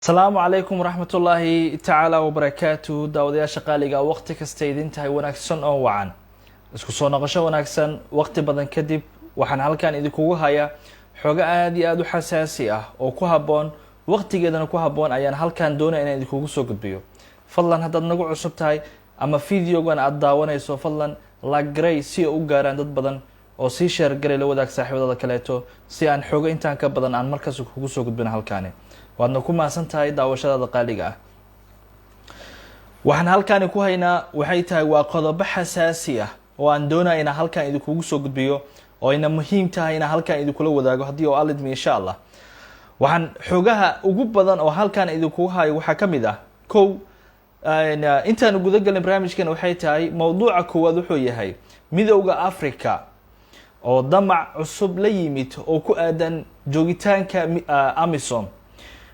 السلام عليكم ورحمة الله تعالى وبركاته داوديا شقاليغا وقت كasta idin tahay wanaagsan oo wacan isku soo noqosho wanaagsan waqti badan kadib waxaan halkan idinkugu hayaa xogo aad iyo aad u xasaasi ah oo ku haboon waqtigeedana ku haboon ayaan halkan doonaa inaan idinkugu soo gudbiyo fadlan haddaad nagu cusub tahay ama videogan aad daawanayso fadlan la garay si u gaaraan dad badan oo si share garay la wadaag saaxiibada kaleeto si aan xogo intaan ka badan aan markaas kugu soo gudbin halkaan waadna ku maasan tahay daawashada qaaliga ah waxaan halkaan ku haynaa waxay tahay waa qodobo xasaasi ah oo aan doonaa inaan halkaan idinkugu soo gudbiyo oo ina muhiim tahay inaan halkaan idinkula wadaago hadii oo alidmi insha Allah waxaan xogaha ugu badan oo halkaan idinkugu hayo waxa kamid ah kow intaan guda galin barnaamijkan waxay tahay mowduuca koowaad wuxuu yahay midowga Afrika oo damac cusub la yimid oo ku aadan joogitaanka AMISOM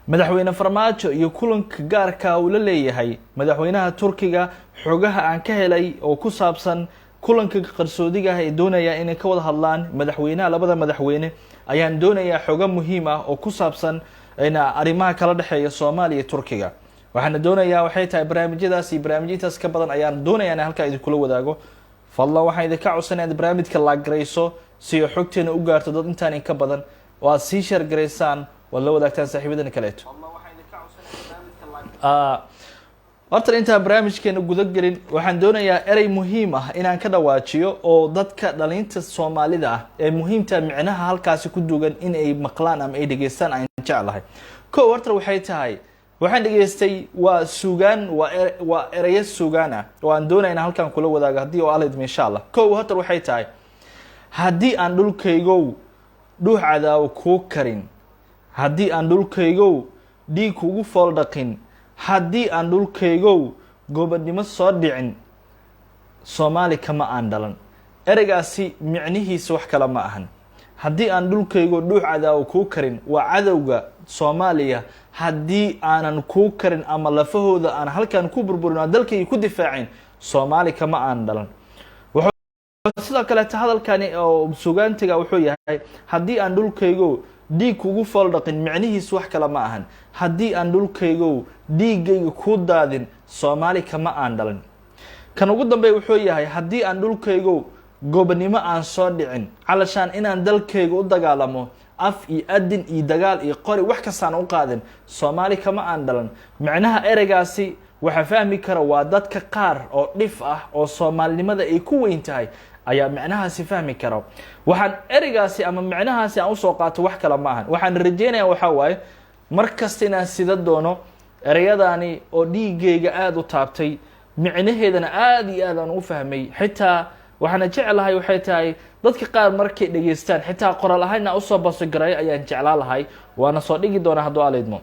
madaxweyne farmaajo iyo kulanka gaarka uu la leeyahay madaxweynaha Turkiga xogaha aan ka helay oo ku saabsan kulanka qarsoodiga ah ee doonaya inay ka wada hadlaan madaxweynaha labada madaxweyne ayaan doonayaa xogo muhiim ah oo ku saabsan arrimaha kala dhaxeeya Soomaaliya iyo Turkiga waxaan doonayaa waxay tahay barnaamijyadaas iyo barnaamijyadaas ka badan ayaan doonayaa in halka idin kula wadaago fadlan waxaan idinka codsanayaa barnaamijka la gareyso si xogteena u gaarto dad intaan in ka badan oo aad sii share gareysaan wala wadaagtaan saaxiibadana kaleeto horta inta barnaamijkeena guda galin waxaan doonayaa erey muhiim ah inaan ka dhawaajiyo oo dadka dhalinta Soomaalida ah ee muhiimta micnaha halkaas ku dugan in ay maqlaan ama ay dhageystaan aan jeclahay ko horta waxay tahay waxaan dhageystay waa suugaan waa erey suugaan ah oo aan doonayaa in halkan kula wadaago hadii oo aalid insha Allah ko horta waxay tahay hadii aan dhulkaygo dhuux cadaaw ku karin haddii aan dhulkaygo dhiig kugu fool dhaqin haddii aan dhulkaygo gobadnimo soo dhicin Soomaali kama aan dhalan ereygaasi micnihiisa wax kala ma ahan haddii aan dhulkaygo dhuux cadaaw ku karin waa cadawga Soomaaliya haddii aanan ku karin ama lafahooda aan halkan ku burburin dalkay ku difaacin Soomaali kama aan dhalan sidoo kale hadalkani oo suugaantiga wuxuu yahay haddii aan dhulkaygo dhiig kugu fool dhaqin micnihiisa wax kala ma ahan haddii aan dhulkaygo dhiigayga ku daadin Soomaali kama aan dhalan kan ugu dambeey wuxuu yahay haddii aan dhulkaygo gobonimo aan soo dhicin calashaan inaan dalkayga u dagaalamo af iyo adin iyo dagaal iyo qori wax kastaan u qaadin Soomaali kama aan dhalan macnaha ereygaasi waxa fahmi kara waa dadka qaar oo dhif ah oo Soomaalinimada ay ku weyn tahay ayaa macnahaasi fahmi karo waxaan ereygaasi ama macnahaasi aan u soo qaato wax kala ma ahan waxaan rajeynayaa waxa waaye markasta inaan sida doono ereyadani oo dhiigayga aad u taabtay micnaheedana aad iyo aad aan u fahmay xitaa waxaan jecelahay waxay tahay dadka qaar markay dhageystaan xitaa qoraal ahaan u soo basogaray ayaan jeclaalahay waana soo dhigi doonaa haddii aleedmo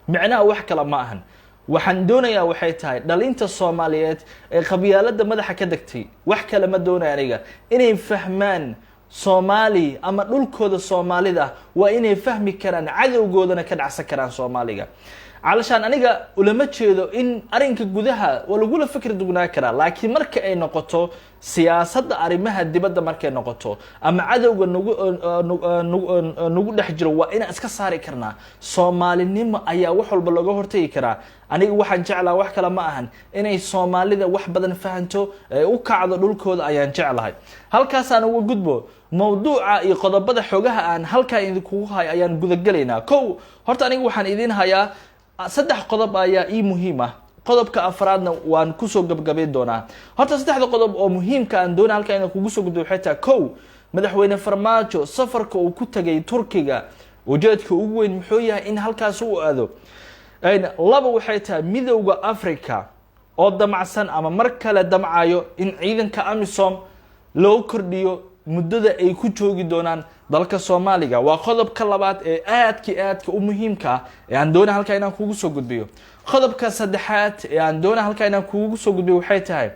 macnaha wax kala ma ahan waxaan doonayaa waxay tahay dhalinta Soomaaliyeed ee qabyaalada madaxa ka dagtay wax kale ma doonaa aniga inay fahmaan Soomaali ama dhulkooda Soomaalida waa inay fahmi karaan cadawgoodana ka dhacsan karaan Soomaaliga calashaan aniga ulama jeedo in arinka gudaha waa lagu la fikir dugnaa kara laakiin marka ay noqoto siyaasadda arimaha dibadda markay noqoto ama cadawga nagu dhex jiro waa inaan iska saari karnaa Soomaalinimo ayaa wax walba laga hortagi karaa aniga waxaan jeclaa wax kale ma ahan inay Soomaalida wax badan fahanto u kacdo dhulkooda ayaan jeclahay halkaas aan ugu gudbo mowduuca iyo qodobada xogaha aan halka idinku hayo ayaan guda galeynaa kow horta aniga waxaan idin hayaa saddex qodob ayaa muhiim ah qodobka afraadna waan ku soo gabagabeyn doonaa horta saddexda qodob oo muhiimka aan doonaa halka inaan kugu soo gudbiyo xitaa kow madaxweyne farmaajo safarka uu ku tagay Turkiga ujeedka ugu weyn muxuu yahay in halkaas uu aado laba waxay tahay midowga Afrika oo damacsan ama mar kale damcayo in ciidanka AMISOM loo kordhiyo muddada ay ku joogi doonaan dalka Soomaaliga waa qodobka labaad ee aadka u muhiimka ah ee aan doonaa halka inaan kugu soo gudbiyo qodobka saddexaad ee aan doonaa halka inaan kugu soo gudbiyo waxay tahay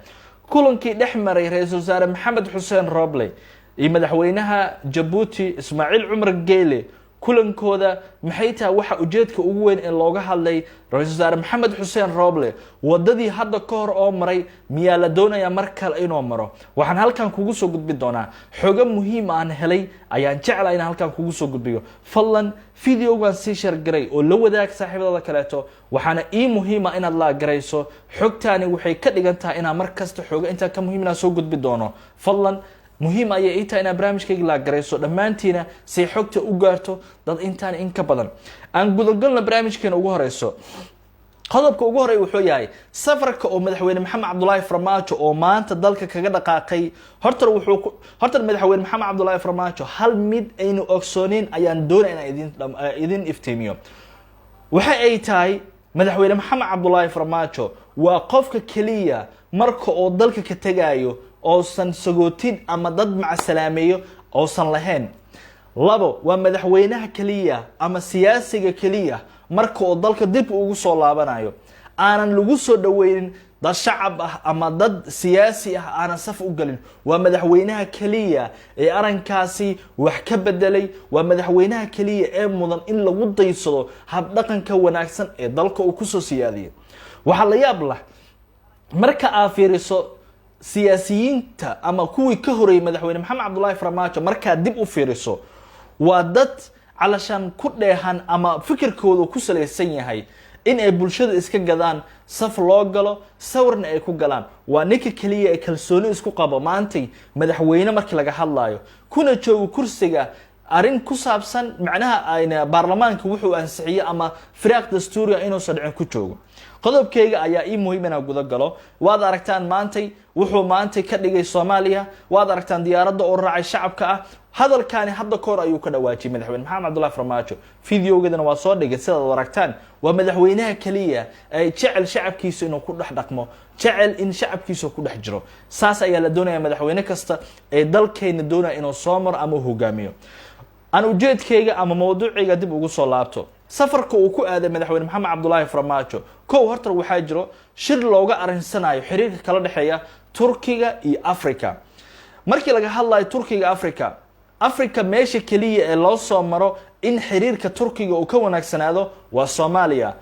kulankii dhexmaray ra'iisul wasaare Maxamed Xuseen Roble iyo madaxweynaha Djibouti Ismaaciil Cumar Geele kulankooda maxay tahay waxa ujeedka ugu weyn ee looga hadlay ra-iisul wasaare maxamed xuseen rooble wadadii hadda ka hor oo maray miyaa la doonaya mar kale inuu maro waxaan halkan kugu soo gudbi doonaa xogo muhiim aan helay ayaan jeclaa in halkan kugu soo gudbiyo fadlan videogan sii share garay oo la wadaag saaxiibada kaleeto waxaana ii muhiima inaad la garayso xogtaani waxay ka dhigan tahay inaan mar kasta xogo inta ka muhiimna soo gudbi doono fadlan muhiim ayay ii tahay inaad barnaamijkayga la garayso dhammaantiina si xogta u gaarto dad intaan in ka badan aan gudagalna barnaamijkeena ugu horeyso qodobka ugu horeeya wuxuu yahay safarka oo madaxweyne maxamed cabdullaahi farmaajo oo maanta dalka kaga dhaqaaqay horta madaxweyne maxamed cabdullaahi farmaajo hal mid aynu ogsooneyn ayaan doonaya inaan idin iftiimiyo waxa ay tahay madaxweyne maxamed cabdullaahi farmaajo waa qofka kaliya marka oo dalka ka tagayo oosan sagootin ama dad macasalaameeyo oosan lahayn labo waa madaxweynaha kaliya ama siyaasiga kaliya marka oo dalka dib ugu soo laabanayo aanan lagu soo dhaweynin dad shacab ah ama dad siyaasi ah aanan saf u galin waa madaxweynaha kaliya ee arankaasi wax ka bedelay waa madaxweynaha kaliya ee mudan in lagu daysado habdhaqanka wanaagsan ee dalka uu kusoo siyaadiyay waxaa la yaab lah marka aad fiiriso siyaasiyiinta ama kuwii ka horeeyay madaxweyne maxamed cabdullaahi farmaajo markaa dib u fiiriso waa dad calashaan ku dheehan ama fikirkooda ku salaysan yahay in ay bulshada iska gadaan saf loo galo sawirna ay ku galaan waa ninka kaliya ee kalsooni isku qabo maantay madaxweyne markii laga hadlayo kuna joogo kursiga arrin ku saabsan macnaha ayna baarlamaanka wuxuu ansixiyay ama firaaq dastuuriga inuusan dhicin ku joogo qodobkayga ayaa ii muhiim inaan guda galo waad aragtaan maantay wuxuu maantay ka dhigay Soomaaliya waad aragtaan diyaaradda oo raacay shacabka ah hadalkaani hadda ka hor ayuu ka dhawaajiyay madaxweyne maxamed cabdullaahi farmaajo fiidiyogeedana waa soo dhigay sidaad aragtaan waa madaxweynaha kaliya ay jecel shacabkiisa inuu ku dhex dhaqmo jecel in shacabkiisa ku dhex jiro saas ayaa la doonayaa madaxweyne kasta ee dalkeena doonaya inuu soo maro ama hogaamiyo aan ujeedkayga ama mawduuciga dib ugu soo laabto safarka uu ku aaday madaxweyne maxamed cabdullaahi farmaajo kow horta waxaa jiro shir looga arinsanayo xiriirka kala dhexeeya Turkiga iyo Afrika markii laga hadlayo Turkiga Afrika meesha kaliya ee loo soo maro in xiriirka Turkiga uu ka wanaagsanaado waa Soomaaliya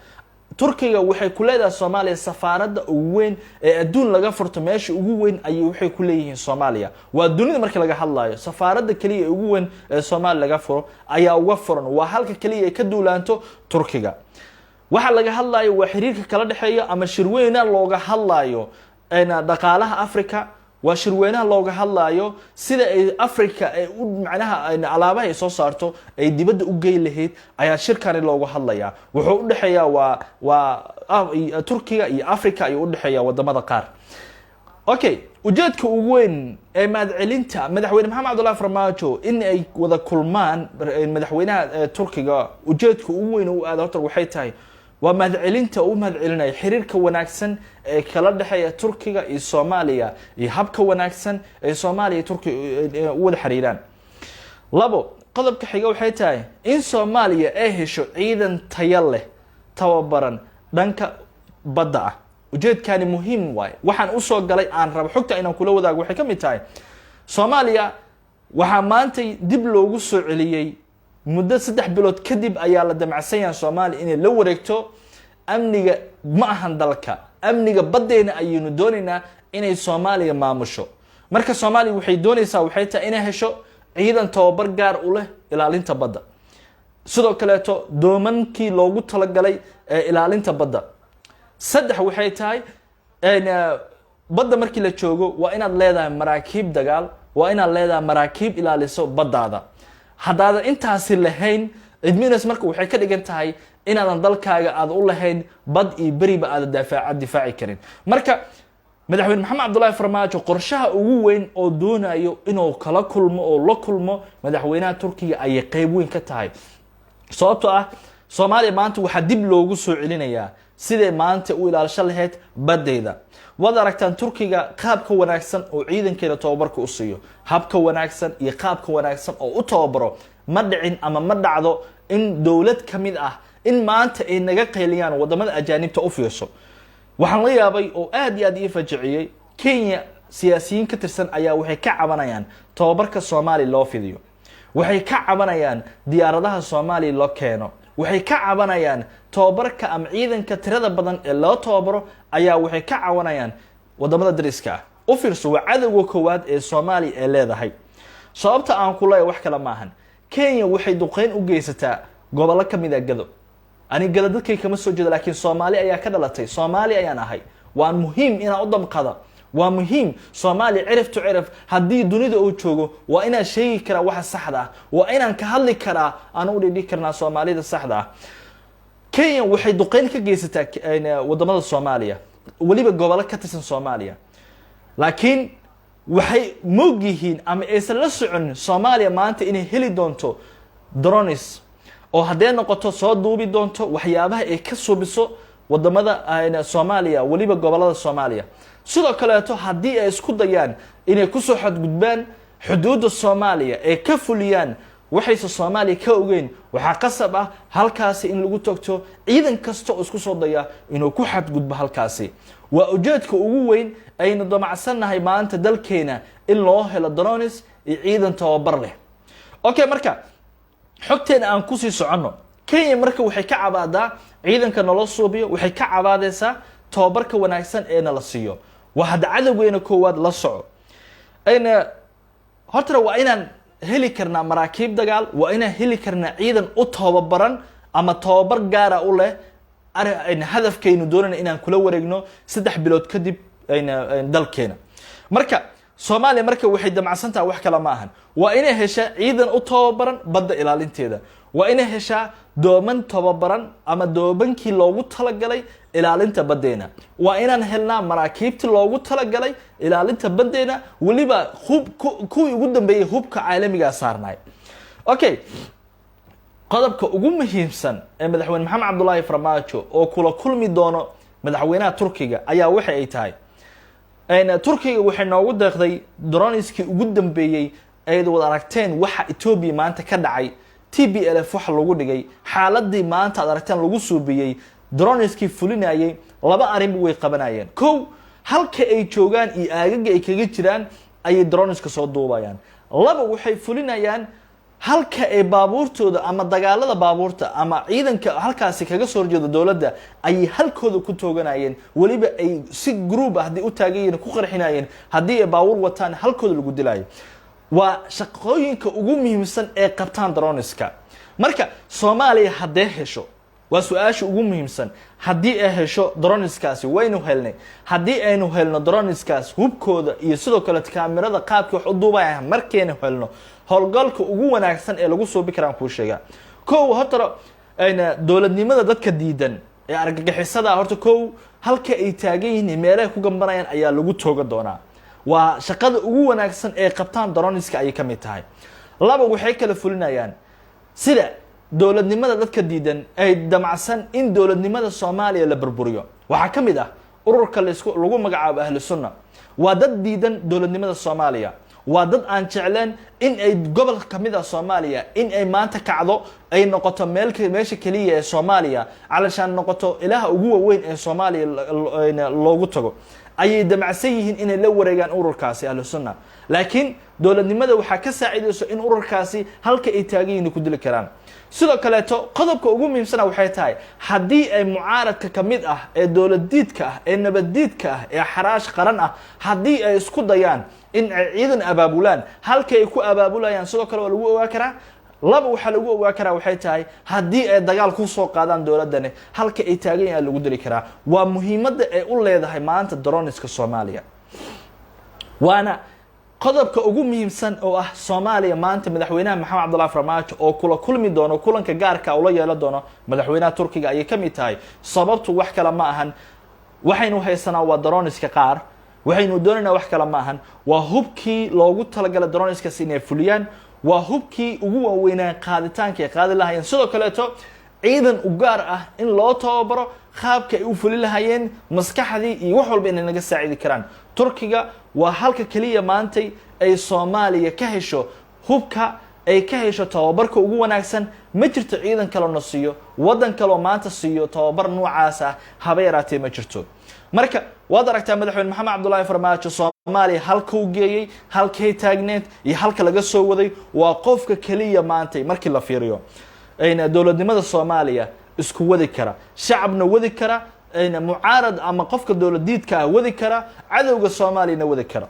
Turkiga waxay ku leedahay Soomaaliya safaaradda ugu weyn ee adduun laga furto meesha ugu weyn ayay waxay ku leeyihiin Soomaaliya waa dunida markii laga hadlayo safaaradda kaliya ee ugu weyn ee Soomaaliya laga furo ayaa uga furan waa halka kaliya ay ka duulaanto Turkiga waxa laga hadlayo waa xiriirka kala dhexeeya ama shirweyna looga hadlayo dhaqaalaha Afrika waa shirweynaha looga hadlayo sida ay Afrika ay u macnaha alaabaha ay soo saarto ay dibadda u geey lahayd ayaa shirkani looga hadlaya wuxuu u dhaxeeyaa waa Turkiga iyo Afrika ayuu u dhaxeeyaa wadamada qaar okay ujeedka ugu weyn ee madcelinta madaxweyne maxamed cabdullaahi farmaajo in ay wada kulmaan madaxweynaha Turkiga ujeedka ugu weyn uu aad horta waxay tahay waa madcelinta uu madcelinay xiriirka wanaagsan ee kala dhaxeeya Turkiga iyo Soomaaliya iyo habka wanaagsan ee Soomaaliya iyo Turkiga u wada xiriiraan labo qodobka xiga waxay tahay in Soomaaliya ay hesho ciidan tayo leh tababaran dhanka badda ah ujeedkani muhiim waay waxaan u soo galay aan rabo xogta inaan kula wadaago waxay ka mid tahay Soomaaliya waxa maanta dib loogu soo celiyay muddo 3 bilood kadib ayaa la damacsan yahay Soomaaliya inay la wareegto amniga ma ahan dalka amniga badeena ayaynu doonaynaa inay Soomaaliya maamusho marka Soomaaliya waxay doonaysaa waxay tahay inay hesho ciidan tababar gaar u leh ilaalinta badda sidoo kale doomankii loogu talagalay ilaalinta badda saddex waxay tahay badda markii la joogo waa inaad leedahay maraakiib dagaal waa inaad leedahay maraakiib ilaaliso baddaada haddaad intaasi lahayn idminas marka waxay ka dhigan tahay inaadan dalkaaga aad u lahayn bad iyo bariba aad difaaci karin marka madaxweyne maxamed cabdullaahi farmaajo qorshaha ugu weyn oo doonayo inuu kala kulmo oo la kulmo madaxweynaha Turkiga ay qayb weyn ka tahay sababtoo ah Soomaaliya maanta waxa dib loogu soo celinayaa sidee maanta u ilaalisho lahayd badeeda wad aragtaan Turkiga qaabka wanaagsan oo ciidankeeda tababarka u siiyo habka wanaagsan iyo qaabka wanaagsan oo u tababaro ma dhicin ama ma dhacdo in dawlad kamid ah in maanta ay naga qayliyaan wadamada ajaanibta u fiirso waxaan la yaabay oo aad iyo aad ii fajiciyay Kenya siyaasiyiin ka tirsan ayaa waxay ka cabanayaan tababarka Soomaali loo fidiyo waxay ka cabanayaan diyaaradaha Soomaaliya loo keeno waxay ka cabanayaan tababarka ama ciidanka tirada badan ee loo tababaro ayaa waxay ka cawanayaan wadamada dariska ah u fiirso waa cadawga koowaad ee Soomaaliya ee leedahay sababta aan ku leeyahay wax kala maahan Kenya waxay duqeyn u geysataa gobollo kamid ah Gado ani Gado dadkay kama soo jeedo laakiin Soomaaliya ayaa ka dhalatay Soomaaliya ayaan ahay waa muhiim inaan u damqado waa muhiim Soomaaliya ciriftu cirif haddii dunida uu joogo waa inaan sheegi karaa waxa saxda ah waa inaan ka hadli karaa aan u dhigi karnaa Soomaalida saxda ah Kenya waxay duqeyn ka geysataa wadamada Soomaaliya waliba gobollo ka tirsan Soomaaliya laakiin waxay moog yihiin ama aysan la socon Soomaaliya maanta inay heli doonto drones oo haddii noqoto soo duubi doonto waxyaabaha ay ka suubiso wadamada Soomaaliya waliba gobolada Soomaaliya sidoo kale haddii ay isku dayaan inay ku soo xadgudbaan xuduudda Soomaaliya ee ka fuliyaan waxayse Soomaaliya ka ogeyn waxa qasab ah halkaasi in lagu tagto ciidan kasta oo isku soo daya inuu ku xadgudbo halkaasi waa ujeedka ugu weyn ayna damacsannahay maanta dalkeena in loo helo drones iyo ciidan tababar leh okay marka xogteena aan ku sii socono Kenya marka waxay ka cabaadaa ciidanka nolol suubiyo waxay ka cabaadaysaa tababarka wanaagsan ee la siiyo waa hada cadawgeena koowaad la soco ayna horta waa inaan heli karnaa maraakiib dagaal waa inaan heli karnaa ciidan u tababaran ama tababar gaar ah u leh hadafkeenu doonayna inaan kula wareegno 3 bilood kadib dalkeena marka Soomaaliya marka waxay damacsantaa wax kala ma ahan waa inay heshaa ciidan u tababaran badda ilaalinteeda waa inay heshaa dooman tababaran ama doobankii loogu talagalay ilaalinta badeena waa inaan helnaa maraakiibtii loogu talagalay ilaalinta badeena waliba kuwii ugu dambeeyay hubka caalamiga saarnay okay qodobka ugu muhiimsan ee madaxweyne Maxamed Cabdullaahi Farmaajo oo kula kulmi doono madaxweynaha Turkiga ayaa waxa ay tahay Turkiga waxay noogu deeqday droneski ugu dambeeyay ay wada aragteen waxa Ethiopia maanta ka dhacay TPLF waxa lagu dhigay xaaladii maanta aad aragteen lagu suubiyay droneski fulinayay laba arin way qabanayeen kow halka ay joogaan iyo aagaga ay kaga jiraan ay droneska soo duubayaan laba waxay fulinayaan halka ay baabuurtooda ama dagaalada baabuurta ama ciidanka halkaasi kaga soo horjeedo dawladda ay halkooda ku tooganayeen waliba ay si group ah hadii u taagayeen ku qarxinayeen hadii ay baabuur wataan halkooda lagu dilaayo waa shaqooyinka ugu muhiimsan ee qabtaan droneska marka Soomaaliya hadee hesho waa su'aasha ugu muhiimsan hadii ay hesho droneskaasi waynu helnay hadii aynu helno droneskaas hubkooda iyo sidoo kale kaamirada qaabka wax u duubayaan markeena helno howlgalka ugu wanaagsan ee lagu soo bikaraan ku sheega koow horta dawladnimada dadka diidan ee argagixisada horta koow halka ay taagan yihiin meelaha ku gambanayaan ayaa lagu tooga doonaa waa shaqada ugu wanaagsan ee qabtaan droneska ay ka mid tahay laba waxay kala fulinayaan sida dawladnimada dadka diidan ay damacsan in dawladnimada Soomaaliya la burburiyo waxa kamid ah ururka lagu magacaabo ahlu sunna waa dad diidan dawladnimada Soomaaliya waa dad aan jecleen in ay gobol kamid ah Soomaaliya in ay maanta kacdo ay noqoto meesha kaliya ee Soomaaliya calashaan noqoto ilaha ugu weyn ee Soomaaliya loogu tago ayay damacsan yihiin inay la wareegaan ururkaasi ahlu sunna laakiin dawladnimada waxa ka saacidayso in ururkaasi halka ay taagan ku dili karaan sidoo kale qodobka ugu muhiimsan waxay tahay hadii ay mucaaradka kamid ah ee dawladdiidka ah ee nabaddiidka ah ee xaraash qaran ah hadii ay isku dayaan in ay ciidan abaabulaan halka ay ku abaabulayaan sidoo kale lagu ogaa karaa laba waxa lagu ogaa karaa waxay tahay hadii ay dagaal ku soo qaadaan dawladdan halka ay taagan yahay lagu dili karaa waa muhiimadda ay u leedahay maanta droneska Soomaaliya waana qodobka ugu muhiimsan oo ah Soomaaliya maanta madaxweynaha Maxamed Cabdullaahi Farmaajo oo kula kulmi doono kulanka gaarka oo la yeelan doono madaxweynaha Turkiga ay kamid tahay sababtu wax kala ma ahan waxaynu haysanaa waa droneska qaar waxaynu doonaynaa wax kala ma ahan waa hubkii loogu talagalay droneska inay fuliyaan waa hubkii ugu waaweynaa qaaditaanka ay qaadi lahaayeen sidoo kale ciidan u gaar ah in loo tababaro qaabka ay u fuli lahaayeen maskaxdii iyo wax walba inay naga saacidi karaan Turkiga waa halka kaliya maantay ay Soomaaliya ka hesho hubka ay ka hesho tababarka ugu wanaagsan ma jirto ciidan kale na siiyo wadan kale oo maanta siiyo tababar noocaas ah haba yaraatee ma jirto marka waad aragtaa madaxweyne maxamed cabdullaahi farmaajo Soomaaliya halka uu geeyay halkay taagneed iyo halka laga soo waday waa qofka kaliya maanta markii la fiiriyo ayna dawladnimada Soomaaliya isku wadi kara shacabna wadi kara ayna mucaarad ama qofka dawladiidka wadi kara cadawga Soomaaliyana wadi kara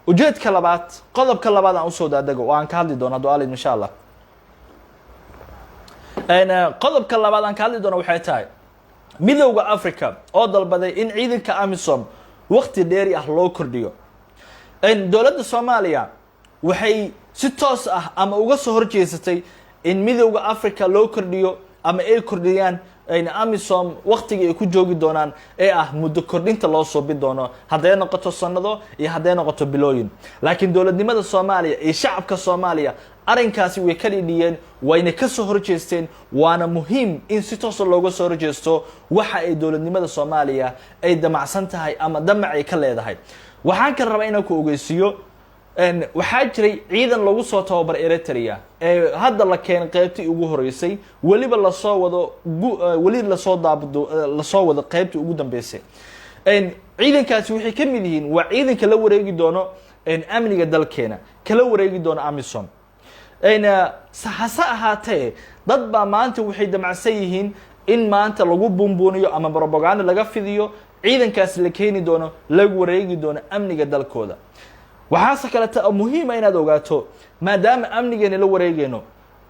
ujeedka labaad qodobka labaad aan u soo daadago oo aan ka hadli doono du'aal insha Allah qodobka labaad aan ka hadli doono waxay tahay midowga Afrika oo dalbaday in ciidanka AMISOM waqti dheeri ah loo kordhiyo dawladda Soomaaliya waxay si toos ah ama uga soo horjeesatay in midowga Afrika loo kordhiyo ama ay kordhiyaan AMISOM waqtiga ay ku joogi doonaan ee ah muddo kordhinta loo soo bidoono haday noqoto sanado iyo haday noqoto bilooyin laakiin dawladnimada Soomaaliya iyo shacabka Soomaaliya arinkaasi way ka dhigeen wayna ka soo horjeesteen waana muhiim in si toos looga soo horjeesto waxa ay dawladnimada Soomaaliya ay damacsan tahay ama damac ay ka leedahay waxaan ka rabaa inaan ku ogeysiyo waxaa jiray ciidan lagu soo tababar Eritrea ee hadda la keenay qaybtii ugu horeysay waliba la soo wado la soo wado qaybtii ugu dambeysay ciidankaasi waxay ka mid yihiin waa ciidanka la wareegi doono amniga dalkeena kala wareegi doono AMISOM saxasa ahaatee dad baa maanta waxay damacsan yihiin in maanta lagu buunbuuniyo ama propaganda laga fidiyo ciidankaasi la keeni doono lagu wareegi doono amniga dalkooda waxaase kale muhiim ah inaad ogaato maadaama amnigeena la wareegayno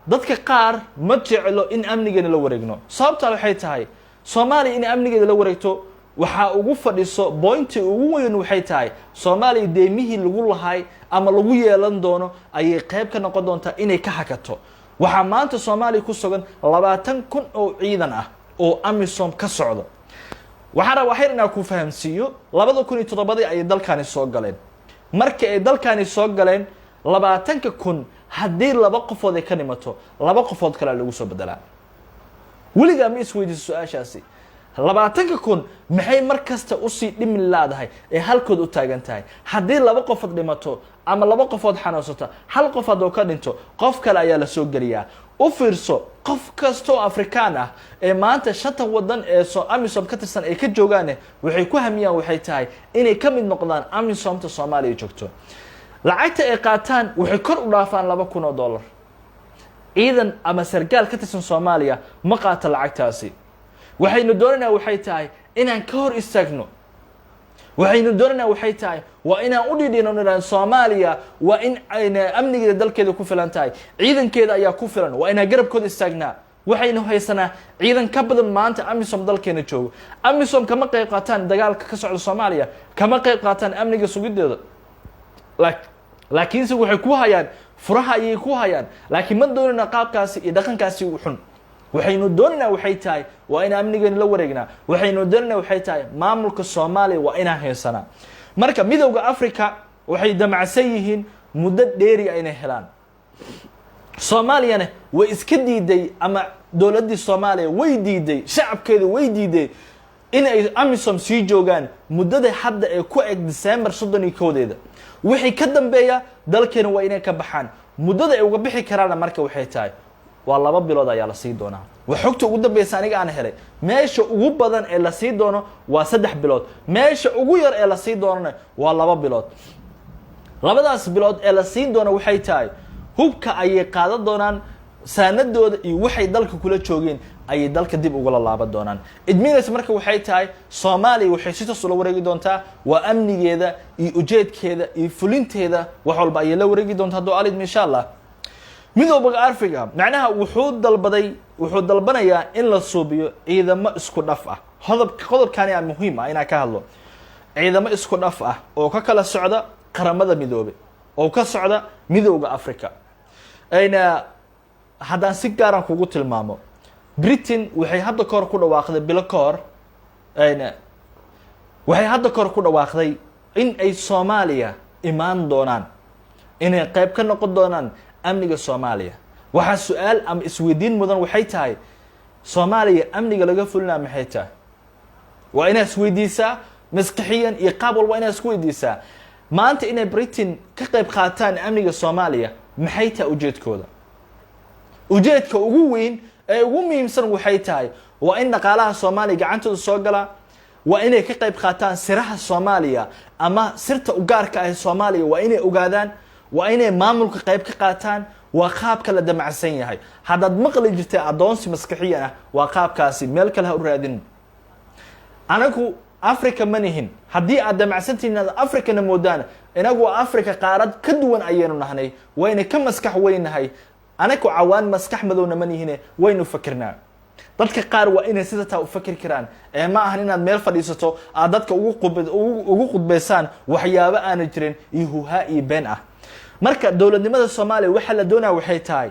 dadka qaar ma jeclo in amnigeena la wareegno sababta waxay tahay Soomaaliya in amnigeeda la wareegto waxa ugu fadhiso point ugu weyn waxay tahay Soomaaliya deemihii lagu lahay ama lagu yeelan doono ayay qayb ka noqon doontaa inay ka hakato waxa maanta Soomaaliya ku sugan 20,000 oo ciidan ah oo AMISOM ka socdo waxaan rabaa inaan ku fahamsiiyo 2007 ay dalkani soo galeen markii ay dalkani soo galeen 20,000 haddii laba qofood ay ka nimato laba qofood kale lagu soo bedelaa weliga ma isweydiiso su'aashaasi 20,000 maxay markasta u sii dhimin laadahay ee halkood u taagan tahay haddii laba qofood dhimato ama laba qofood xanuunsata hal qof hadoo ka dhinto qof kale ayaa la soo geliyaa u fiirso qof kasta oo Afrikaan ah ee maanta shanta wadan ee AMISOM ka tirsan ay ka joogaan waxay ku hamiyaan waxay tahay inay ka mid noqdaan AMISOMta Soomaaliya joogto lacagta ay qaataan waxay kor u dhaafaan $2,000 ciidan ama sargaal ka tirsan Soomaaliya ma qaata lacagtaasi waxaynu doonaynaa waxay tahay inaan ka hor istaagno waxaynu doonaynaa waxay tahay waa inaan u dhidhino Soomaaliya waa in amnigeeda dalkeeda ku filan tahay ciidankeeda ayaa ku filan waa inaan garabkooda istaagnaa waxaynu haysanaa ciidan ka badan maanta AMISOM dalkeena joogo AMISOM kama qayb qaataan dagaalka ka socda Soomaaliya kama qayb qaataan amniga sugideeda laakiin waxay ku hayaan furaha ayay ku hayaan laakiin ma doonayna qaabkaasi iyo dhaqankaasi u xun waxaynu doonaynaa waxay tahay waa in amnigeena la wareegnaa waxaynu doonaynaa waxay tahay maamulka Soomaaliya waa inaan haysanaa marka midowga Afrika waxay damacsan yihiin muddo dheeri ah inay helaan Soomaaliyana way iska diiday ama dawladda Soomaaliya way diiday shacabkeedu way diiday in ay AMISOM sii joogaan muddada hadda ee ku eg December 31 wixii ka dambeeya dalkeena waa inay ka baxaan muddada ay uga bixi karaan marka waxay tahay waa 2 bilood ayaa la sii doonaa wax xogta ugu dambaysa aniga aan helay meesha ugu badan ee la sii doono waa 3 bilood meesha ugu yar ee la sii doonana waa 2 bilood labadaas bilood ee la sii doono waxay tahay hubka ay qaadan doonaan saanadooda iyo waxay dalka kula joogeen ay dalka dib uga laaban doonaan idmiinaas marka waxay tahay Soomaaliya waxay si toos u wareegi doontaa waa amnigeeda iyo ujeedkeeda iyo fulinteeda wax walba ay la wareegi doontaa du'aal insha Allah midowga Afrika macnaha wuxuu dalbanayaa in la suubiyo ciidamo isku dhaf ah qodobkani aan muhiim ah inaan ka hadlo ciidamo isku dhaf ah oo ka kala socda qaramada midoobe oo ka socda midowga Afrika haddaan si gaar ah kugu tilmaamo Britain waxay hadda kor ku dhawaaqday bilo kor waxay hadda kor ku dhawaaqday in ay Soomaaliya imaan doonaan inay qayb ka noqon doonaan amniga Soomaaliya waxa su'aal am isweydiin mudan waxay tahay Soomaaliya amniga laga fulnaa maxay tahay waa inaad isweydiisaa maskaxiyan iyo qaab walba inaad isweydiisaa maanta inay Britain ka qayb qaataan amniga Soomaaliya maxay tahay ujeedkooda ujeedka ugu weyn ee ugu muhiimsan waxay tahay waa in dhaqaalaha Soomaaliya gacantooda soo gala, waa inay ka qayb qaataan siraha Soomaaliya ama sirta u gaarka ah ee Soomaaliya, waa inay ogaadaan, waa inay maamulka qayb ka qaataan. waa qaabka la damacsan yahay. haddaad maqli jirtay adoonsi maskaxiyan ah, waa qaabkaasi, meel kale ha u raadin. anagu Africa ma nihin. haddii aad damacsantihiin inaad Africana moodaan, inagu Africa qaarad ka duwan ayaynu nahnay, wayna ka maskax weynahay. anagu cawaan maskax madowna ma nihine, waynu fakirnaa. dadka qaar waa inay sida taa u fakir karaan, ee ma ahan inaad meel fadhiisato aad dadka ugu qudbaysaan waxyaabo aan jirin iyo huhaa iyo been ah. marka dowladnimada Soomaaliya waxa la doonaa waxay tahay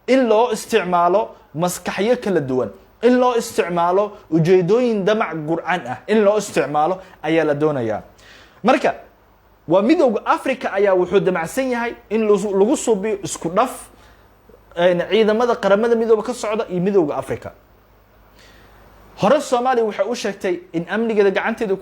in loo isticmaalo maskaxyo kala duwan, in loo isticmaalo ujeedooyin damac gurcan ah, in loo isticmaalo ayaa la doonayaa. marka waa midowga Afrika ayaa wuxuu damacsan yahay in lagu suubiyo isku dhaf ciidamada qaramada midowga ka socda iyo midowga Afrika. hore Soomaaliya waxay u sheegtay in amnigeeda gacanteeda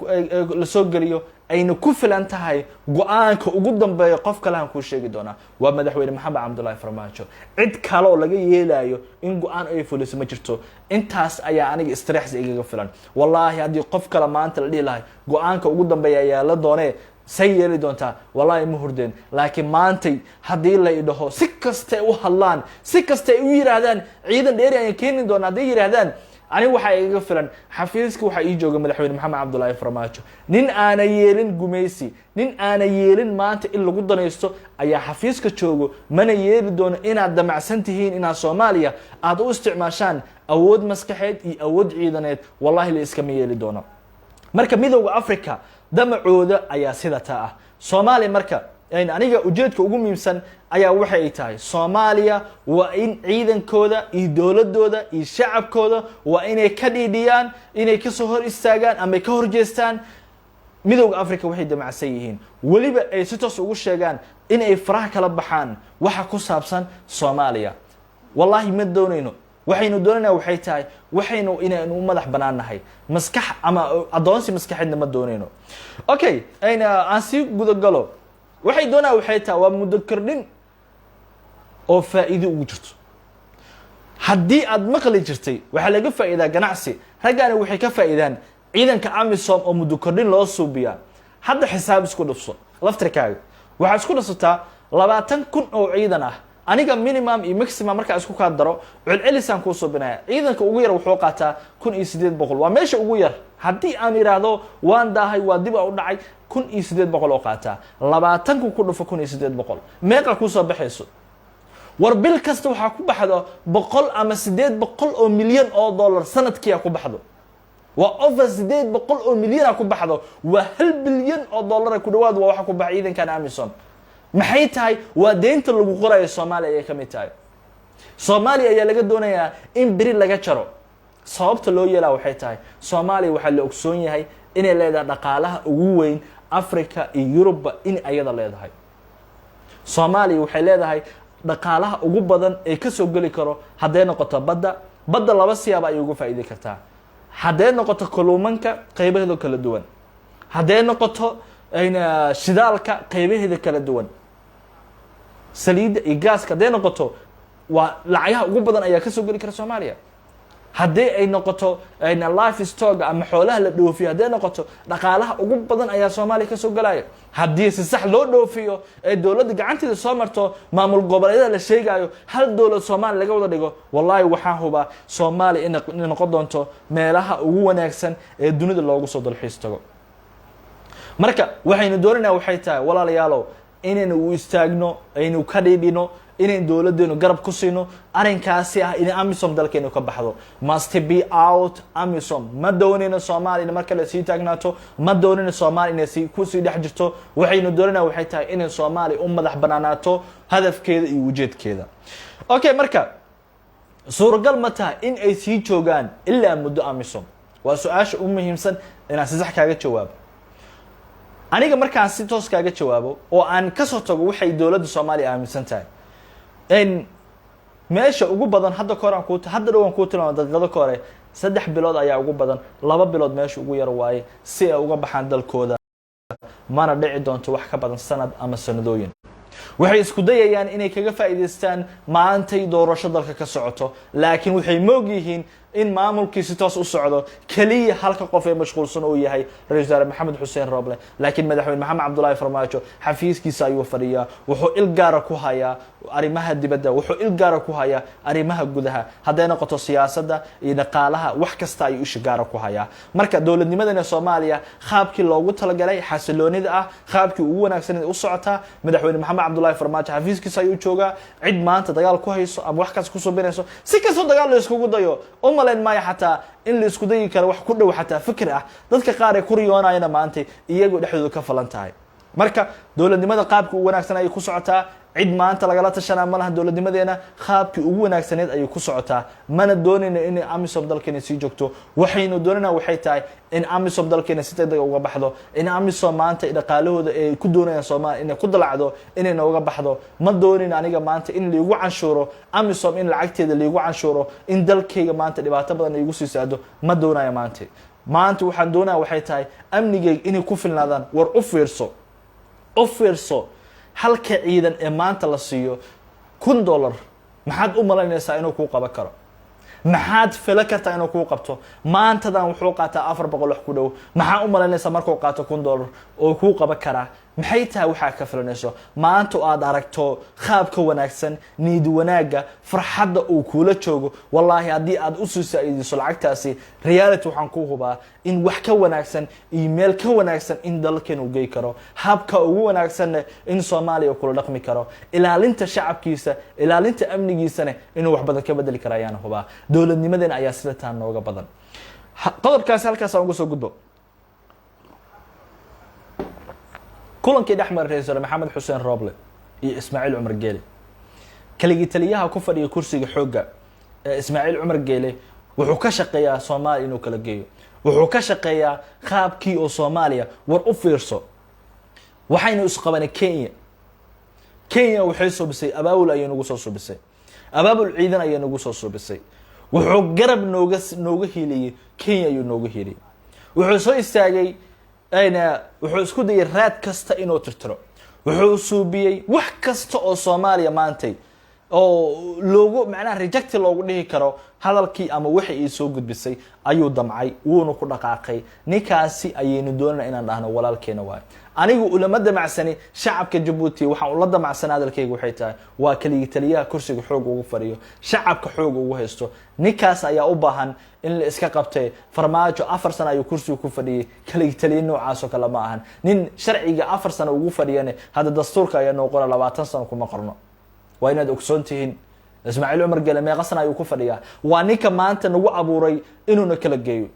la soo galiyo ayna ku filan tahay go'aanka ugu dambeeya qof kale aan ku sheegi doona waa madaxweyne Maxamed Cabdullaahi Farmaajo. cid kale oo laga yeelayo in go'aan ay fuliso ma jirto. intaas ayaa aniga istirax igaga filan. wallahi haddii qof kale maanta la dhihi lahay go'aanka ugu dambeeya ayaa la doonee say yeeli doontaa, wallahi ma hurdeen. laakiin maantay haddii la idhaho si kasta u hadlaan, si kasta u yiraahdaan ciidan dheeri ay keenin doonaa, haddii yiraahdaan ani waxa iga filan xafiiska waxa ii jooga madaxweyne Maxamed Cabdullaahi Farmaajo. nin aana yeelin gumeysi, nin aana yeelin maanta in lagu danaysto ayaa xafiiska joogo. mana yeeli doono inaad damacsan tihiin inaad Soomaaliya aad u isticmaashaan awood maskaxeed iyo awood ciidaneed. wallahi la iska ma yeeli doono. marka midowga Afrika damacooda ayaa sida taa ah. Soomaaliya marka aniga ujeedka ugu muhiimsan ayaa waxa ay tahay Soomaaliya waa in ciidankooda iyo dowladooda iyo shacabkooda waa inay ka dhiidhiyaan, inay ka soo hor istaagaan ama ka horjeestaan midowga Afrika. waxay damacsan yihiin waliba ay si toos ugu sheegaan in ay faraha kala baxaan waxa ku saabsan Soomaaliya. wallahi ma doonayno. waxaynu doonaynaa waxay tahay waxaynu inaynu madax banaanahay, maskax ama adoonsi maskaxeedna ma doonayno. okay aan si guda galo. waxay doonaa waxay tahay waa muddo kordhin oo faa'iido ugu jirto. haddii aad maqli jirtay waxa laga faa'iidaa ganacsi, raggaana waxay ka faa'iidaan ciidanka AMISOM oo muddo kordhin loo suubiyaa. hadda xisaab isku dhufso laftirkaaga, waxaad isku dhufsataa 20,000 oo ciidan ah. aniga minimum iyo maximum marka isku ka daro celcelisaan ku suubinaya. ciidanka ugu yar wuxuu qaataa 1800. waa meesha ugu yar. haddii aan iraahdo waan daahay waa dib u dhacay 1800 oo qaataa. 20 ku dhufo 1800 meeqa ku soo baxayso? war bil kasta waxa ku baxdo 100 ama 800 oo milyan oo dollar sanadkii ku baxdo. waa over 800 oo milyan ku baxdo. waa 1 bilyan oo dollar ku dhawaad waa waxa ku baxay ciidankan AMISOM. maxay tahay? waa deynta lagu qorayo Soomaaliya ay ka mid tahay. Soomaaliya ayaa laga doonayaa in biri laga jaro. sababta loo yeelaa waxay tahay Soomaaliya waxa la ogsoon yahay inay leedahay dhaqaalaha ugu weyn Afrika iyo Yurub in ayada leedahay. Soomaaliya waxay leedahay dhaqaalaha ugu badan ee ka soo gali karo haday noqoto badda laba siyaab ay ugu faa'iido kartaa. haday noqoto kalluumanka qaybaheeda kala duwan, haday noqoto shidaalka qaybaheeda kala duwan, saliidda iyo gaaska haday noqoto waa lacagaha ugu badan ayaa ka soo gali kara Soomaaliya. haddii ay noqoto life stock ama xoolaha la dhoofiyo, haddii noqoto dhaqaalaha ugu badan ayaa Soomaaliya ka soo galaya. haddii si sax loo dhoofiyo ee dawladda gacanteeda soo marto maamul goboleedyada la sheegayo hal dawlad Soomaaliya laga wada dhigo, wallahi waxaan hubaa Soomaaliya inay noqon doonto meelaha ugu wanaagsan ee dunida loogu soo dalxiis tago. marka waxaynu doonaynaa waxay tahay walaalayaalow inaynu u istaagno, aynu ka dhiidhino, inaan dawladeenu garab ku siino arinkaasi ah in AMISOM dalkeenu ka baxdo. must be out AMISOM. ma doonayno Soomaaliya marka la sii taagnaato, ma doonayno Soomaaliya inay sii ku sii dhex jirto. waxaynu doonaynaa waxay tahay in Soomaaliya u madax banaanaato hadafkeeda iyo ujeedkeeda. okay marka suuragal ma tahay in ay sii joogaan ilaa muddo AMISOM? waa su'aasha ugu muhiimsan inaan si sax kaaga jawaabo. aniga markaan si toos kaaga jawaabo oo aan ka soo tago waxay dawladda Soomaaliya aaminsan tahay meesha ugu badan hadda dhawaan ku tilmaamo daqiiqado ka hore 3 bilood ayaa ugu badan, 2 bilood meesha ugu yar waaye si ay uga baxaan dalkooda. mana dhici doonto wax ka badan sanad ama sanadooyin. waxay isku dayayaan inay kaga faa'iidaystaan maantay doorasho dalka ka socoto laakiin waxay moog yihiin in maamulkii si toos u socdo kaliya halka qof ee mashquulsan uu yahay ra'iisul wasaare maxamed xuseen roble laakiin madaxweyne maxamed cabdullaahi farmaajo xafiiskiisa ayuu fadhiyaa wuxuu il gaara ku hayaa arrimaha dibadda wuxuu il gaara ku hayaa arrimaha gudaha hadday noqoto siyaasadda iyo dhaqaalaha wax kasta ayuu isha gaara ku hayaa marka dowladnimadana Soomaaliya qaabkii loogu talagalay xasiloonida ah qaabkii ugu wanaagsan u socotaa madaxweyne maxamed cabdullaahi farmaajo xafiiskiisa ayuu joogaa cid maanta dagaal ku hayso ama wax kaas ku soo binayso si kastoo dagaal la iskugu dayo umaleen maayo xataa in la isku dayi karo wax ku dhow xataa fikir ah dadka qaar ee ku riyoonayna maanta iyagu dhexdooda ka falan tahay marka dowladnimada qaabkii ugu wanaagsan ay ku socotaa cid maanta lagala tashanaa malaha dowladnimadeena qaabkii ugu wanaagsaneed ayay ku socotaa mana doonayno in amisom dalkeena sii joogto waxaynu doonanaa waxay tahay in amisom dalkeena si degdeg uga baxdo in amisom maanta dhaqaalahooda ay ku doonayaan Soomaaliya inay ku dalacdo inay nooga baxdo ma doonin aniga maanta in liigu canshuuro amisom in lacagteeda liigu canshuuro in dalkayga maanta dhibaato badan igu sii saado ma doonayo maanta waxaan doonaa waxay tahay amnigayga inay ku filnaadaan war u fiirso halka ciidan ee maanta la siiyo $1,000 maxaad u malaynaysaa inuu ku qaban karo maxaad fila kartaa inuu ku qabto maantadan wuxuu qaataa 400 wax ku dhow maxaa u malaynaysaa markuu qaato $1,000 oo ku qaban karaa maxay tahay waxa ka filanayso maanta aad aragto qaabka wanaagsan niid wanaaga farxadda uu kula joogo wallahi hadii aad u soo saaidiso lacagtaasi reality waxaan ku hubaa in wax ka wanaagsan email ka wanaagsan in dalkan uu geey karo habka ugu wanaagsan in Soomaaliya kula dhaqmi karo ilaalinta shacabkiisa ilaalinta amnigiisana inuu wax badan ka bedeli karayaan hubaa dowladnimadeena ayaa sida taan nooga badan qodobkaas halkaas aan ugu soo gudbo kulankii dhaxmar ra'iisul maxamed xuseen roble iyo ismaaciil cumar geele kaligii taliyaha ku fadhiya kursiga xooga ismaaciil cumar geele wuxuu ka shaqeeyaa Soomaaliya inuu kala geeyo wuxuu ka shaqeeyaa qaabkii oo Soomaaliya war u fiirso waxaynu isqabanay Kenya waxay soo bisay abaabul ay nagu soo bisay abaabul ciidan ay nagu soo bisay wuxuu garab nooga hiiliyay Kenya ayuu nooga hiiliyay wuxuu soo istaagay wuxuu isku dayay raad kasta inuu tirtiro wuxuu suubiyay wax kasta oo Soomaaliya maantay oo loogu macnaha reject loogu dhihi karo hadalkii ama wixii ay soo gudbisay ayuu damcay wuuna ku dhaqaaqay ninkaasi ayaynu doonayna inaan dhahno walaalkeena waay anigu ulama damacsani shacabka Djibouti waxaan ula damacsan hadalkayga waxay tahay waa kaligii taliyaha kursiga xoog ugu fadhiyo shacabka xoog ugu haysto ninkaas ayaa u baahan in la iska qabtay farmaajo 4 sano ayuu kursiga ku fadhiyay kaligii taliye noocaas oo kale ma ahan nin sharciga 4 sano ugu fadhiyana hada dastuurka ayaa noo qoran 20 sano kuma qorno waa inaad ogsoontihiin ismaaciil cumar geele meeqa sano ayuu ku fadhiyaa waa ninka maanta nagu abuuray inuu kala geeyo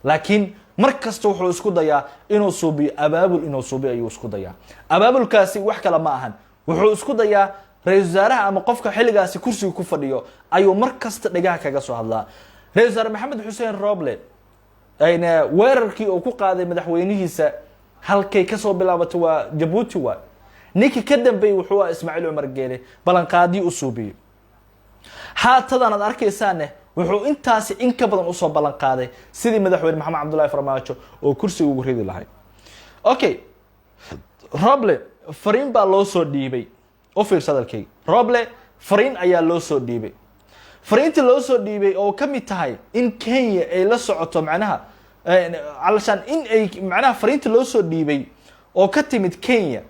laakiin markasta wuxuu isku dayaa inuu suubiyo abaabul inuu suubiyo ayuu isku dayaa abaabulkaasi wax kale ma ahan wuxuu isku dayaa ra'iisul wasaaraha ama qofka xiligaasi kursiga ku fadhiyo ayuu markasta dhagaha kaga soo hadlaa ra'iisul wasaare maxamed xuseen roble ayna weerarkii uu ku qaaday madaxweynihiisa halkay ka soo bilaabatay waa Djibouti waa ninka ka dambeeyay wuxuu ismaaciil cumar geele balanqaadii u suubiyo haatadan aad arkaysaan wuxuu intaasi in ka badan u soo balan qaaday sidii madaxweyne maxamed cabdullaahi farmaajo oo kursiga ugu ridi lahayd okay roble fariin baa loo soo dhiibay oo fiirsa hadalkayga roble fariin ayaa loo soo dhiibay fariintii loo soo dhiibay oo ka mid tahay in Kenya ay la socoto macnaha علشان إن أي معناه فرينت لوسو ديبي أو كتمت كينيا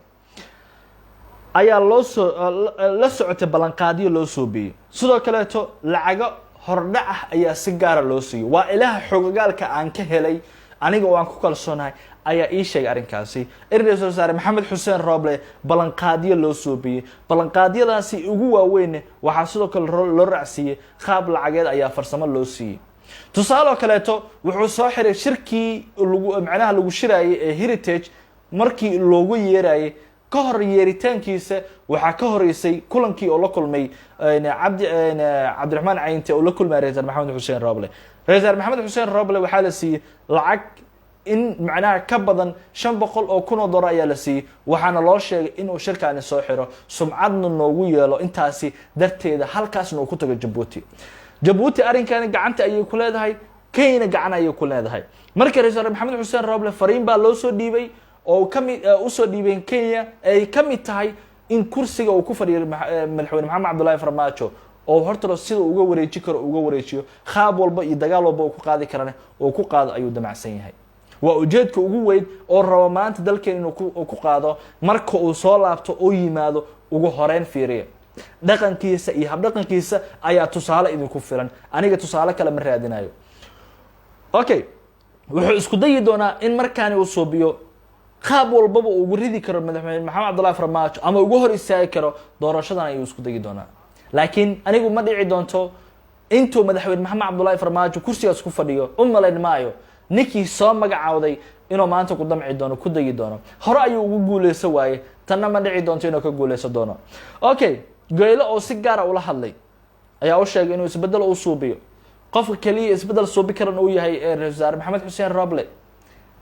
أيا لوسو لسعة بلانقادية لوسو بي سودا كلاته لعجا هردعه أيا سجارة لوسي وإله حقوقال كأن كهلي أنا جوان كوكال صناعي أيا إيش شيء أرنكاسي الرئيس ساري محمد حسين رابله بلانقادية لوسو بي بلانقادية لاسي أجوا وين وحصلوا كل للرأسية خاب العجاد أيا فرسما لوسي تصالو كلاته وحصاحر شركي معناها لو شراي هيريتاج markii loogu yeeray ka hor yeeritaankiisa waxa ka horeysay kulankii oo la kulmay Cabdiraxmaan Cayinte oo la kulmay Ra'iisul Maxamed Xuseen Roble Ra'iisul Maxamed Xuseen Roble waxa la siiyay lacag in macnaha ka badan 500 oo kun oo dollar ayaa la siiyay waxaana loo sheegay inuu shirkaani soo xiro sumcadna noogu yeelo intaasi darteeda halkaas uu ku tago Djibouti arinkan gacanta ayay ku leedahay Kenya gacan ayay ku leedahay markii Ra'iisul Maxamed Xuseen Roble fariin baa loo soo dhiibay oo kamid u soo dhiibeen Kenya ay kamid tahay in kursiga uu ku fadhiyo madaxweyne maxamed cabdullaahi farmaajo oo horta sida uga wareeji karo uga wareejiyo qaab walba iyo dagaal walba uu ku qaadi karana oo ku qaado ayuu damacsan yahay waa ujeedka ugu weyn oo rabo maanta dalkeen inuu ku qaado marka uu soo laabto oo yimaado ugu horeyn fiiriya dhaqankiisa iyo habdhaqankiisa ayaa tusaale idinku filan aniga tusaale kale ma raadinayo okay wuxuu isku dayi doonaa in markaani uu suubiyo qaab walbaba uu ugu ridi karo madaxweyne maxamed cabdullaahi farmaajo ama ugu hor istaagi karo doorashadan ayuu isku dayi doonaa laakiin anigu ma dhici doonto intuu madaxweyne maxamed cabdullaahi farmaajo kursigaas ku fadhiyo u malayn maayo ninkii soo magacaawday inuu maanta ku damci doono ku dagi doono hore ayuu ugu guuleysan waaye tanna ma dhici doonto inuu ka guuleysan doono okay Geelo oo si gaar ah ula hadlay ayaa u sheegay inuu isbedel u suubiyo qofka kaliya isbedel suubi karan uu yahay ra'iisul wasaare maxamed xuseen roble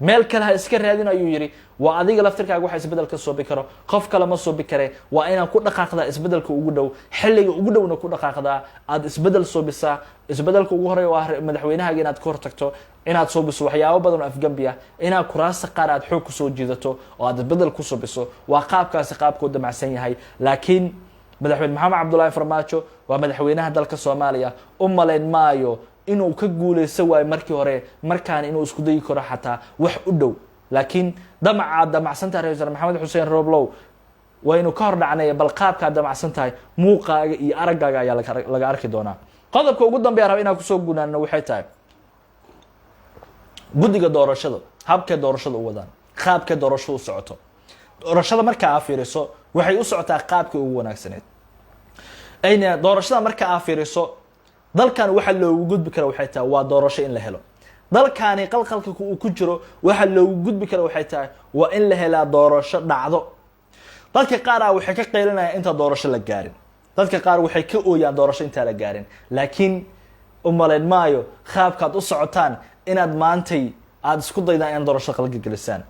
meel kale ha iska raadin ayuu yiri waa adiga laftirkaaga waxa isbedel ka suubi karo qof kale ma suubi kare waa inaan ku dhaqaaqdaa isbedelka ugu dhow xilliga ugu dhowna ku dhaqaaqdaa aad isbedel suubisaa isbedelka ugu horeeya waa madaxweynaha inaad ka hortagto inaad suubiso waxyaabo badan oo afgambi ah inaad kuraasta qaar aad xoog ku soo jiidato oo aad isbedel ku suubiso waa qaabkaasi qaabkooda damacsan yahay laakiin madaxweyne maxamed cabdullaahi farmaajo waa madaxweynaha dalka Soomaaliya u malayn maayo inuu ka guuleysan waayo markii hore markaan inuu isku dayi karo xataa wax u dhow laakiin damacsantahay ra'iisul maxamed xuseen roble waa inuu ka hor dhacnay bal qaabka damacsantahay muuqaaga iyo araggaaga ayaa laga arki doonaa qodobka ugu dambeeya raba inaan ku soo gunaano waxay tahay guddiga doorashada habka doorashada u wadaan qaabka doorashada u socoto doorashada marka aad fiiriso waxay u socotaa qaabka ugu wanaagsaneed ayna doorashada marka aad fiiriso dalkan waxa loogu gudbi karo waxay tahay waa doorasho in la helo dalkaani qalqalka uu ku jiro waxa loogu gudbi karo waxay tahay waa in la helaa doorasho dhacdo dadka qaar waxay ka qeylinayaan inta doorasho la gaarin dadka qaar waxay ka ooyaan doorasho inta la gaarin laakiin umaleyn maayo qaabkaad u socotaan inaad maantay aad isku daydaan in doorasho qalqal gelisaan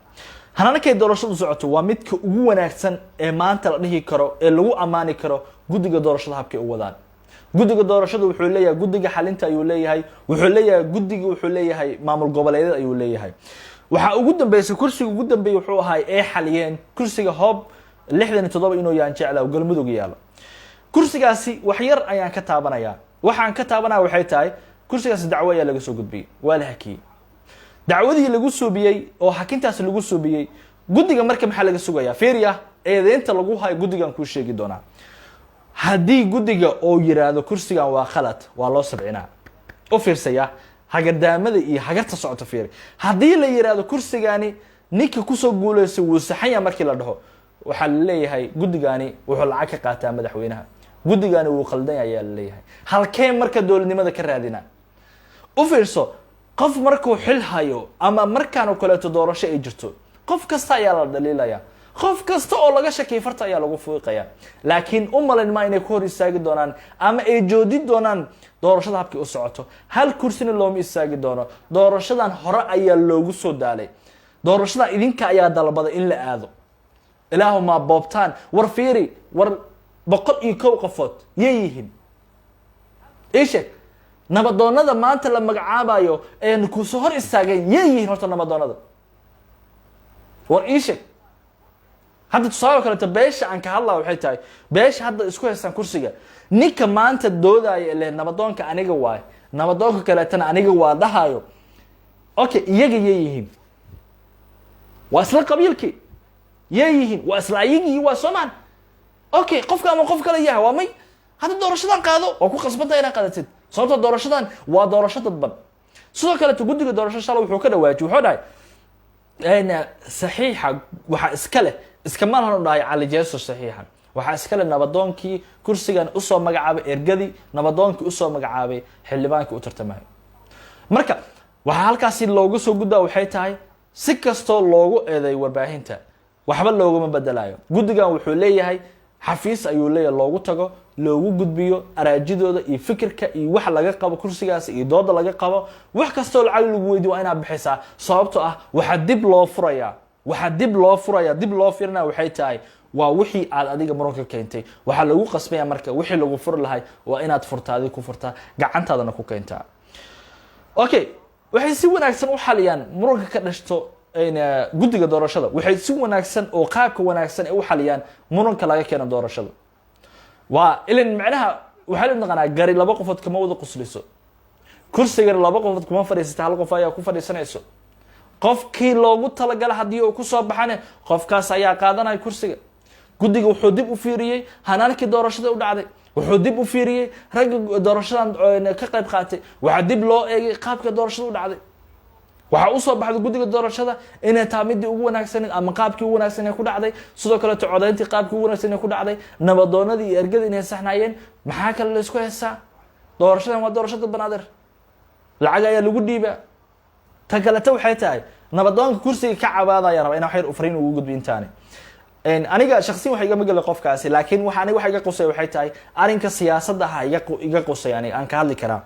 hananakay doorashadu socoto waa midka ugu wanaagsan ee maanta la dhihi karo ee lagu amaani karo guddiga doorashada habkay u wadaan guddiga doorashada wuxuu leeyahay guddiga xalinta ayuu leeyahay wuxuu leeyahay maamul goboleedyada ayuu leeyahay waxa ugu dambeysay kursiga ugu dambeeyay wuxuu ahaa ee xaliyeen kursiga hoob 67 inuu yaan jeclaa galmudug yaalo kursigaasi wax yar ayaan ka taabanayaa waxaan ka taabanaa waxay tahay kursigaasi dacwo ayaa laga soo gudbiyay waa la hakiyay dacwadii lagu suubiyay oo hakintaas lagu suubiyay guddiga marka maxaa laga sugayaa fiiriya eedeynta lagu hayo guddigan ku sheegi doonaa haddii guddiga oo yiraahdo kursigan waa khalad waa loo sabcinaa u fiirsaya hagardaamada iyo hagarta socota fiiri haddii la yiraahdo kursigani ninka ku soo guuleysay wuu saxaya markii la dhaho waxa la leeyahay guddigani wuxuu lacag ka qaataa madaxweynaha guddigani wuu qaldan yahay la leeyahay halkee marka dowladnimada ka raadina u fiirso qof markuu xil hayo ama markaan kale doorasho ay jirto qof kasta ayaa la dhaliilaya qof kasta oo laga shakiyay farta ayaa lagu fuuqaya laakiin umaleyn ma inay ku hor istaagi doonaan ama ay joodi doonaan doorashada habkii u socoto hal kursina looma istaagi doono doorashadan hore ayaa loogu soo daalay doorashada idinka ayaa dalbada in la aado ilaahu ma boobtaan war fiiri war 101 qofood yeeyihiin eeshe nabadoonada maanta la magacaabayo ee ku soo hor istaagay yeeyihiin horta nabadoonada war eeshe hadda tusaale kale beesha aan ka hadlaa waxay tahay beesha hadda isku haystaan kursiga ninka maanta doodaya ilaa nabadoonka aniga waay nabadoonka kale tan aniga waa dhahayo okay iyaga yeeyihiin waa isla qabiilkii yeeyihiin waa isla ayagii waa Soomaan okay qofka ama qof kale yahay waa may hadda doorashadan qaado oo ku qasbanta inaad qaadatid sababta doorashadan waa doorasho dadban sidoo kale guddiga doorashada shalay wuxuu ka dhawaajiyay wuxuu dhahay ayna saxiixa waxa iska leh iska ma lahan dhahay cali jeeso saxiixan waxa iska leh nabadoonkii kursigan u soo magacaabay ergadi nabadoonkii u soo magacaabay xildhibaankii u tartamay marka waxa halkaas loogu soo gudbaa waxay tahay si kasto loogu eeday warbaahinta waxba looguma bedelayo guddigan wuxuu leeyahay xafiis ayuu leeyahay loogu tago loogu gudbiyo araajidooda iyo fikirka iyo wax laga qabo kursigaas iyo dooda laga qabo wax kasto lacag lagu weydiyo waa inaad bixisaa sababtoo ah waxa dib loo furaya dib loo fiirna waxay tahay waa wixii aad adiga muranka keentay waxa lagu qasbaya marka wixii lagu fur lahay waa inaad furtaadi ku furtaa gacantaadana ku keentaa okay waxay si wanaagsan u xaliyaan muranka ka dhashto guddiga doorashada waxay si wanaagsan oo qaabka wanaagsan ay u xaliyaan muranka laga keeno doorashada waa ilan macnaha waxaa la naqanaa gari laba qofood kama wada qusliso kursiga laba qofood kuma fadhiisata hal qof ayaa ku fadhiisanayso qofkii loogu talagala haddii uu ku soo baxane qofkaas ayaa qaadanaya kursiga guddiga wuxuu dib u fiiriyey hanaankii doorashada u dhacday wuxuu dib u fiiriyey ragga doorashadan ka qayb qaatay waxaa dib loo eegay qaabka doorashada u dhacday waxaa usoo baxday guddiga doorashada inay taa midii ugu wanaagsan ama qaabkii ugu wanaagsan ee ku dhacday sidoo kale codayntii qaabkii ugu wanaagsan ee ku dhacday nabadoonadii iyo ergada inay saxnaayeen maxaa kale la isku heesaa doorashadan waa doorashada banaadir lacag ayaa lagu dhiibaa tan kaleta waxay tahay nabadoonka kursiga ka cabaadaya raba inaan waxyar ufrayn ugu gudbi intaani aniga shakhsiyan waxa igama gelay qofkaasi laakiin aniga waxa iga qusay waxay tahay arrinka siyaasadda aha iga qusay aniga aan ka hadli karaa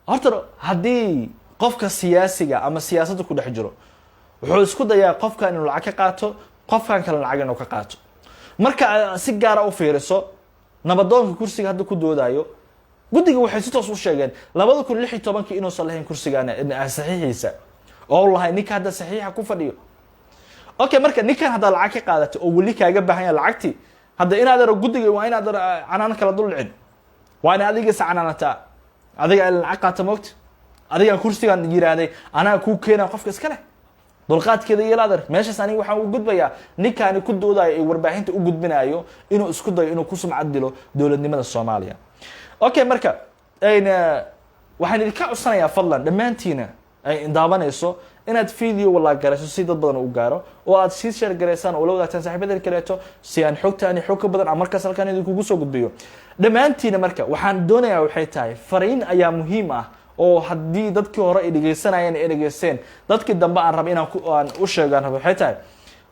horta haddii qofka siyaasiga ama siyaasadda ku dhex jiro wuxuu isku dayaa qofkan inuu lacag ka qaato qofkan kale lacag inuu ka qaato marka si gaara u fiiriso nabadoonka kursiga hadda ku doodayo guddiga waxay si toos u sheegeen 2016 inuusan lahayn kursigan saxiixiisa oo lahayn ninka hadda saxiixa ku fadhiyo okay marka ninkan hadda lacag ka qaadato oo wali kaaga baahan yahay lacagti hadda inaad aro guddiga waa inaad canaan kala dul dhicin waa in adiga sacananata adiga lacag qaata moogta adiga kursigan yiraahday anaa ku keenaa qofka iska leh dulqaadkeeda iyo laadar meeshaas aniga waxaan u gudbayaa ninkaani ku doodayo ay warbaahinta u gudbinayo inuu isku dayo inuu ku sumcad dilo dowladnimada Soomaaliya okay marka waxaan idinka codsanayaa fadlan dhammaantiina ay indaabanayso inaad video wala garayso si dad badan u gaaro oo aad si share gareysaan oo la wadaagtaan saaxiibada kaleeto si aan xogtaani xog ka badan markaas halkan idinku soo gudbiyo dhammaantiina marka waxaan doonayaa waxay tahay fariin ayaa muhiim ah oo haddii dadkii hore ay dhegeysanayeen ay dhageysteen dadkii dambe aan rabo inaan u sheegaan waxay tahay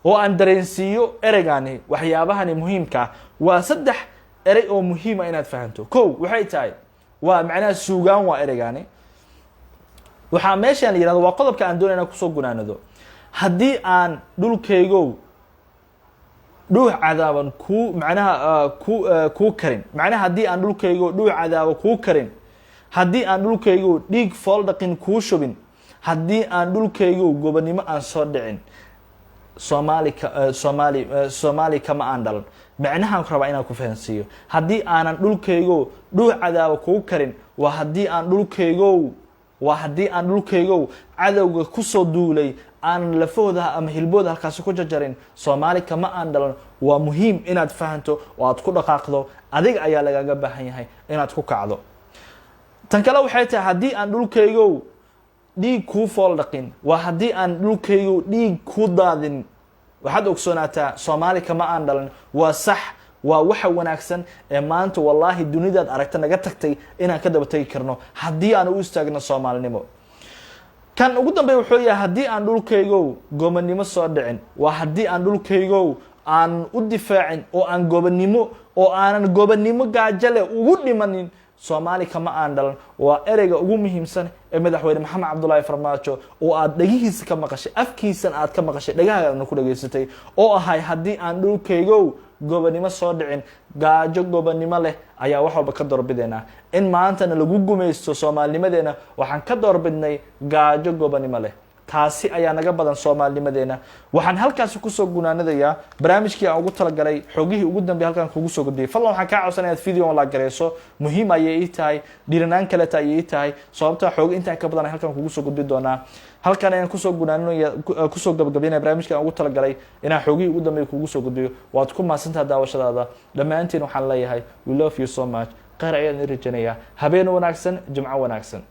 oo aan dareensiiyo ereygaani waxyaabahani muhiimka waa saddex erey oo muhiim ah inaad fahanto kow waxay tahay waa macnaha suugaan waa ereygaani waxaa meeshaan la yiraahdo waa qodobka aan doonayna ku soo gunaanado haddii aan dhulkaygo dhuux cadaaban ku macnaha ku karin macnaha haddii aan dhulkaygo dhuux cadaabo ku karin haddii aan dhulkaygo dhiig fool dhaqin ku shubin haddii aan dhulkaygo gobonimo aan soo dhicin Soomaali kama aan dhalan macnahan ku rabaa inaan ku fahansiiyo haddii aanan dhulkaygo dhuux cadaabo ku karin waa haddii aan dhulkaygo cadowga ku soo duulay aan lafooda ama hilbooda halkaas ku jajarin Soomaali kama aan dhalan waa muhiim inaad fahanto oo aad ku dhaqaaqdo adiga ayaa lagaga baahan yahay inaad ku kacdo tan kale waxay tahay haddii aan dhulkaygo dhiig ku fool dhaqin waa haddii aan dhulkaygo dhiig ku daadin waxaad ogsoonataa Soomaali kama aan dhalan waa sax waa waxa wanaagsan ee maanta wallahi dunidaad aragta naga tagtay inaan ka daba tagi karno haddii aan u istaagno Soomaalinimo kan ugu dambeeya wuxuu yahay haddii aan dhulkaygo gobonimo soo dhicin waa haddii aan dhulkaygo aan u difaacin oo aan gobonimo gaajale ugu dhimanin Soomaali kama aan dhalan waa ereyga ugu muhiimsan ee madaxweyne Maxamed Cabdullaahi Farmaajo oo aad dhagihiisa ka maqashay afkiisan aad ka maqashay dhagahaaga ku dhageysatay oo ahay haddii aan dhulkaygo gobonimo soo dhicin gaajo gobonimo leh ayaa wax walba ka doorbideenaa in maantana lagu gumaysto Soomaalinimadeena waxaan ka doorbidnay gaajo gobonimo leh taasi ayaa naga badan Soomaalinimadeena waxaan halkaas ku soo gunaanadayaa barnaamijkii aan ugu talagalay xogihii ugu dambeeyay halkan kugu soo gudbiyay fadlan waxaan ka codsanayaa video la gareyso muhiim ayay tahay dhiranaan kale ayay tahay sababta xog inta ka badan halkan kugu soo gudbi doonaa halkan ayaan kusoo gunaanaya kusoo gabagabeynaa barnaamijka aan ugu talagalay inaan xogihii ugu dambeeyay kugu soo gudbiyo waad ku maasantahay daawashadaada dhammaantiin waxaan leeyahay we love you so much qara ayaan rajaynayaa habeen wanaagsan jimco wanaagsan